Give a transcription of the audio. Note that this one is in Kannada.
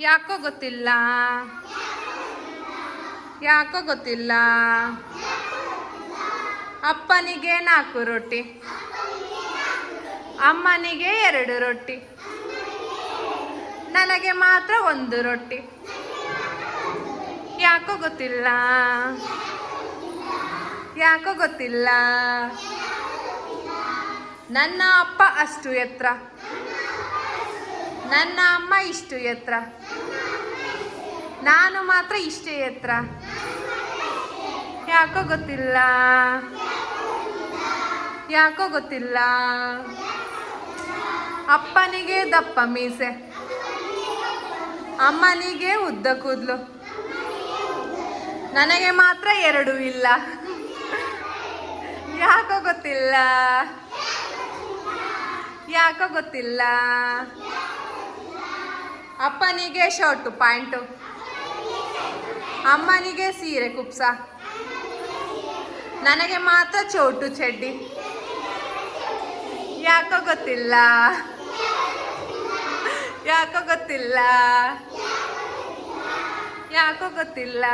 ಯಾಕೋ ಗೊತ್ತಿಲ್ಲ. ಯಾಕೋ ಗೊತ್ತಿಲ್ಲ. ಅಪ್ಪನಿಗೆ 4 ರೊಟ್ಟಿ, ಅಮ್ಮನಿಗೆ 2 ರೊಟ್ಟಿ, ನನಗೆ ಮಾತ್ರ 1 ರೊಟ್ಟಿ. ಯಾಕೋ ಗೊತ್ತಿಲ್ಲ. ಯಾಕೋ ಗೊತ್ತಿಲ್ಲ. ನನ್ನ ಅಪ್ಪ ಅಷ್ಟು ಎತ್ತರ, ನನ್ನ ಅಮ್ಮ ಇಷ್ಟು ಎತ್ತರ, ನಾನು ಮಾತ್ರ ಇಷ್ಟೇ ಎತ್ತರ. ಯಾಕೋ ಗೊತ್ತಿಲ್ಲ. ಯಾಕೋ ಗೊತ್ತಿಲ್ಲ. ಅಪ್ಪನಿಗೆ ದಪ್ಪ ಮೀಸೆ, ಅಮ್ಮನಿಗೆ ಉದ್ದ ಕೂದಲು, ನನಗೆ ಮಾತ್ರ 2 ಇಲ್ಲ. ಯಾಕೋ ಗೊತ್ತಿಲ್ಲ. ಯಾಕೋ ಗೊತ್ತಿಲ್ಲ. ಅಪ್ಪನಿಗೆ ಶರ್ಟು ಪ್ಯಾಂಟು, ಅಮ್ಮನಿಗೆ ಸೀರೆ ಕುಪ್ಸ, ನನಗೆ ಮಾತ್ರ ಚೋಟು ಚಡ್ಡಿ. ಯಾಕೋ ಗೊತ್ತಿಲ್ಲ. ಯಾಕೋ ಗೊತ್ತಿಲ್ಲ. ಯಾಕೋ ಗೊತ್ತಿಲ್ಲ.